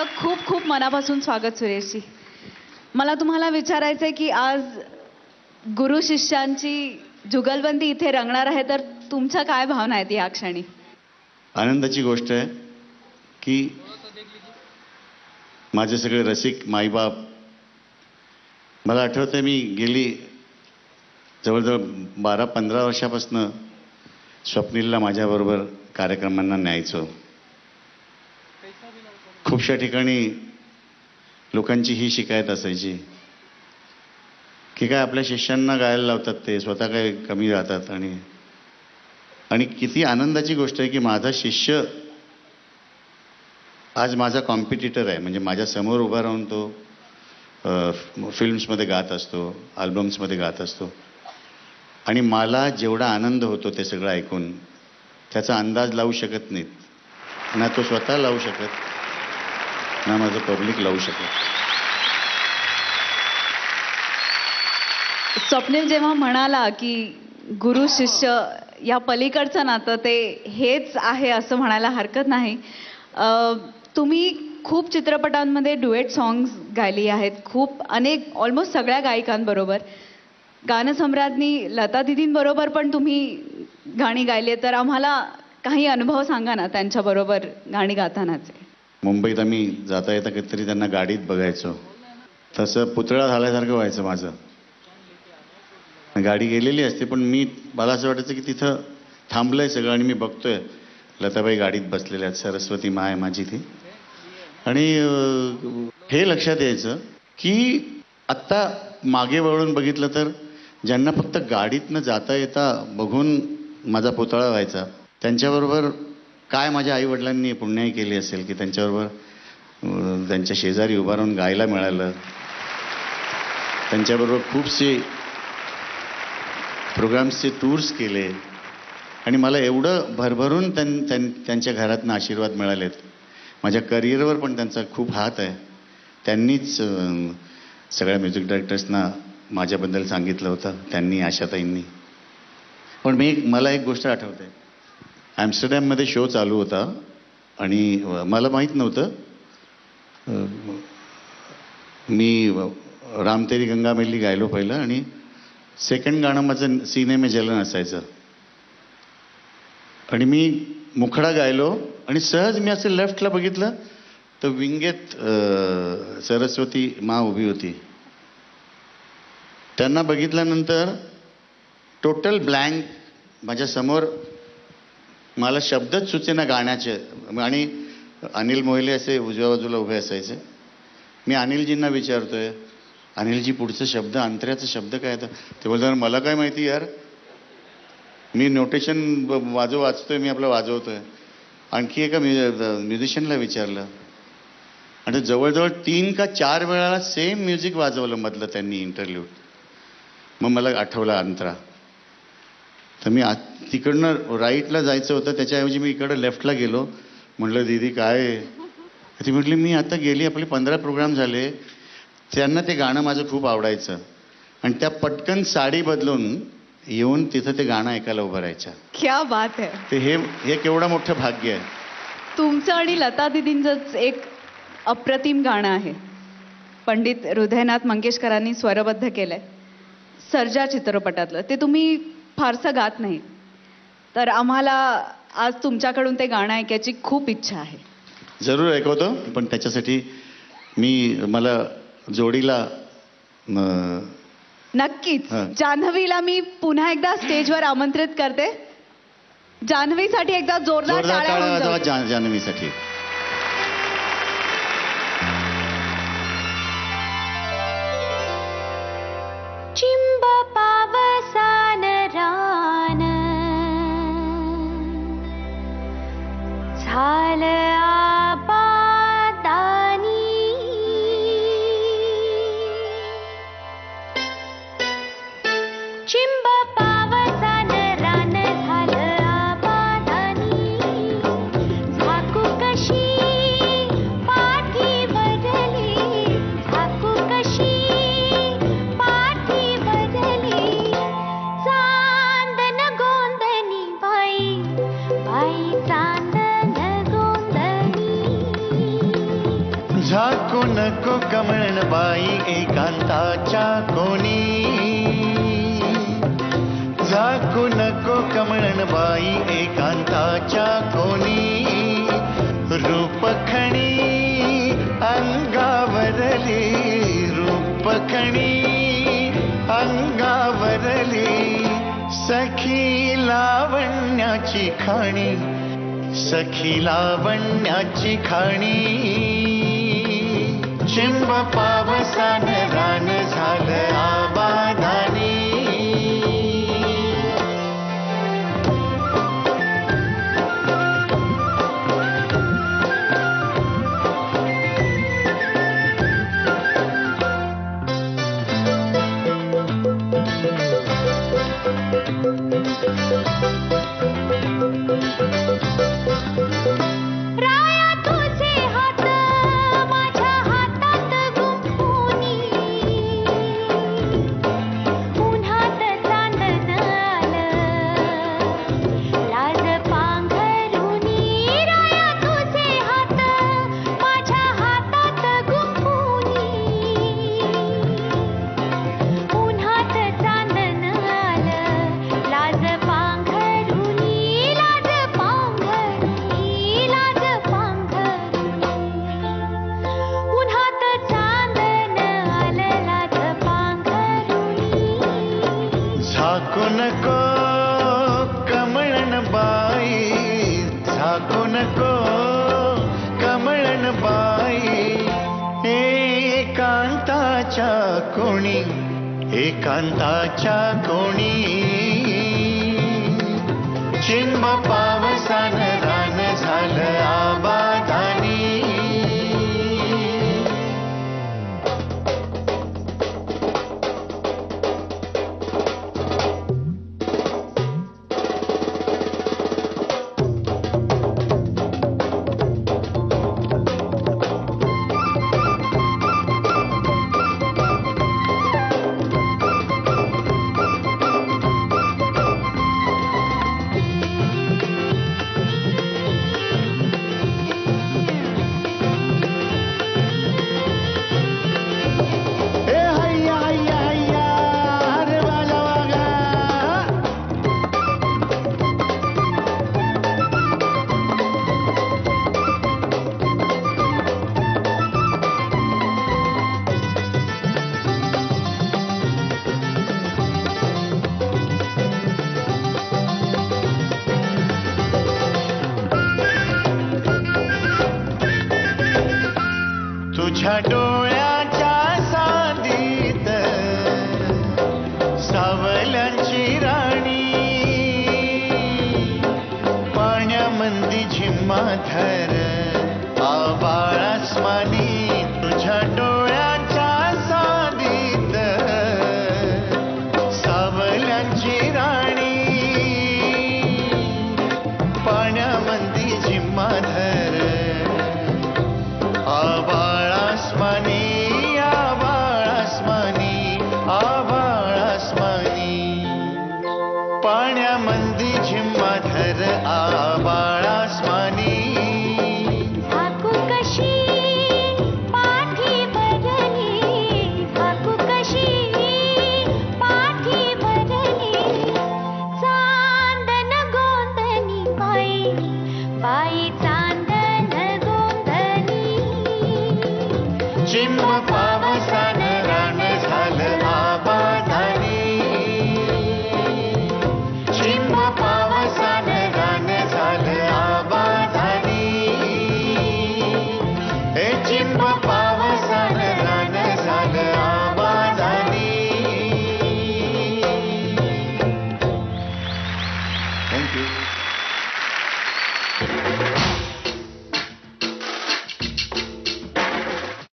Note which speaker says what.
Speaker 1: तुमचं खूप खूप मनापासून स्वागत सुरेशजी. मला तुम्हाला विचारायचं आहे की आज गुरु शिष्यांची जुगलबंदी इथे रंगणार आहे, तर तुमच्या काय भावना आहेत या क्षणी?
Speaker 2: आनंदाची गोष्ट आहे की माझे सगळे रसिक माईबाप, मला आठवतंय मी गेली जवळजवळ 12-15 वर्षापासून स्वप्नीलला माझ्याबरोबर कार्यक्रमांना न्यायचो. खूपशा ठिकाणी लोकांची ही शिकायत असायची की काय आपल्या शिष्यांना गायला लावतात, ते स्वतः काय कमी राहतात. आणि किती आनंदाची गोष्ट आहे की माझा शिष्य आज माझा कॉम्पिटिटर आहे. म्हणजे माझ्या समोर उभा राहून तो फिल्म्समध्ये गात असतो, अल्बम्समध्ये गात असतो, आणि मला जेवढा आनंद होतो ते सगळं ऐकून त्याचा अंदाज लावू शकत नाहीत. ना तो स्वतः लावू शकत, ना माझं पब्लिक लावू शकत.
Speaker 1: स्वप्नील जेव्हा म्हणाला की गुरु शिष्य या पलीकडचं नातं ते हेच आहे असं म्हणायला हरकत नाही. तुम्ही खूप चित्रपटांमध्ये डुएट सॉंग्स गायली आहेत, खूप अनेक ऑलमोस्ट सगळ्या गायिकांबरोबर. गानसम्राज्ञी लता दीदींबरोबर पण तुम्ही गाणी गायली, तर आम्हाला काही अनुभव सांगा ना त्यांच्याबरोबर गाणी गातानाचे.
Speaker 2: मुंबईत आम्ही जाता येता कधीतरी त्यांना गाडीत बघायचो, तसं पुतळा झाल्यासारखं व्हायचं माझं. गाडी गेलेली असते पण मला असं वाटायचं की तिथं थांबलंय सगळं आणि मी बघतोय लताबाई गाडीत बसलेल्या आहेत, सरस्वती मा आहे माझी ती. आणि हे लक्षात यायचं की आत्ता मागे वळून बघितलं तर ज्यांना फक्त गाडीतनं जाता येता बघून माझा पुतळा व्हायचा, त्यांच्याबरोबर काय माझ्या आईवडिलांनी पुण्याई केली असेल की त्यांच्याबरोबर त्यांच्या शेजारी उभा राहून गायला मिळालं. त्यांच्याबरोबर खूपसे प्रोग्राम्सचे टूर्स केले आणि मला एवढं भरभरून त्यांच्या घरातनं आशीर्वाद मिळालेत. माझ्या करिअरवर पण त्यांचा खूप हात आहे. त्यांनीच सगळ्या म्युझिक डायरेक्टर्सना माझ्याबद्दल सांगितलं होतं, त्यांनी, आशाताईंनी. पण मला एक गोष्ट आठवते. ॲम्स्टरडॅममध्ये शो चालू होता आणि मला माहीत नव्हतं. मी राम तेरी गंगा मैली गायलो पहिलं आणि सेकंड गाणं माझं सीने में जलन असायचं. आणि मी मुखडा गायलो आणि सहज मी असं लेफ्टला बघितलं तर विंगेत सरस्वती मा उभी होती. त्यांना बघितल्यानंतर टोटल ब्लँक माझ्यासमोर, मला शब्दच सुचेना गाण्याचे. आणि अनिल मोहिले असे उजव्या बाजूला उभे असायचे. मी अनिलजींना विचारतोय, अनिलजी पुढचं शब्द, अंतऱ्याचा शब्द काय आहे? ते बोलतात मला काय माहिती यार, मी नोटेशन वाचतोय, मी आपलं वाजवतोय. आणखी एका म्युझिशियनला विचारलं आणि जवळजवळ 3 का 4 वेळाला सेम म्युझिक वाजवलं मधलं त्यांनी, इंटरल्यूड. मग मला आठवलं अंतरा. तर मी तिकडनं राईटला जायचं होतं, त्याच्याऐवजी मी इकडं लेफ्टला गेलो. म्हटलं दीदी काय? ती म्हटली मी आता गेली आपले 15 प्रोग्राम झाले, त्यांना ते गाणं माझं खूप आवडायचं आणि त्या पटकन साडी बदलून येऊन तिथं ते गाणं ऐकायला उभं राहायच्या.
Speaker 1: क्या बात आहे.
Speaker 2: ते हे केवढं मोठं भाग्य आहे.
Speaker 1: तुमचं आणि लता दीदींचंच एक अप्रतिम गाणं आहे, पंडित हृदयनाथ मंगेशकरांनी स्वरबद्ध केलंय, सर्जा चित्रपटातलं. ते तुम्ही फारसं गात नाही, तर आम्हाला आज तुमच्याकडून ते गाणं ऐकायची खूप इच्छा आहे.
Speaker 2: जरूर ऐकवतो, पण त्याच्यासाठी मला जोडीला
Speaker 1: नक्कीच जान्हवीला मी पुन्हा एकदा स्टेजवर आमंत्रित करते. जान्हवीसाठी एकदा जोरदार टाळ्या होऊन जाऊ.
Speaker 2: जान्हवीसाठी.
Speaker 3: चिंब पावसान रान झालं चिंब पावसान रान झालं आबादानी, झाकू कशी पाठी बदली, झाकू कशी पाठी बदली, चांदन गोंदनी बाई, बाई चांदन गोंदनी.
Speaker 2: नको कमळण बाई एकांताच्या कोणी, झाकू नको कमळण बाई एकांताच्या कोणी, रूपखणी अंगावरली, रूपखणी अंगावरली, सखी लावण्याची खाणी, सखी लावण्याची खाणी, चिंब पावसान रान झालं आबादानी.
Speaker 3: राया तुझे हात माझ्या हातात गुंफुनी, उन्हात चांदण आलं लाज पांघरुनी. राया तुझे हात माझ्या हातात गुंफुनी, उन्हात चांदण आलं लाज पांघरुनी, लाज पांघरुनी, लाज पांघरुनी. उन्हात चांदण आलं लाज पांघरुनी.
Speaker 2: झाकू नको कमळण बाई, झाकू नको कमळण बाई, एकांताच्या कोणी, एकांताच्या कोणी, चिंब पावसान रान झालं आबादानी. तुझ्या डोळ्याच्या साधीत सावल्यांची राणी, पाण्यामंदी झिम्मा धर आबाळास्मानी. तुझ्या डोळ्याच्या साधीत सावल्यांची राणी, पाण्यामंदी झिम्मा धर आबाळास्मानी, आबाळास्मानी, आबाळास्मानी. पाण्यामंदी झिम्मा धर आबाळास्मानी.
Speaker 3: झाकू कशी पाठी भरली, झाकू कशी पाठी भरली, चांदण गोंधनी बाई, बाई चांदण गोंधनी.
Speaker 2: चिंब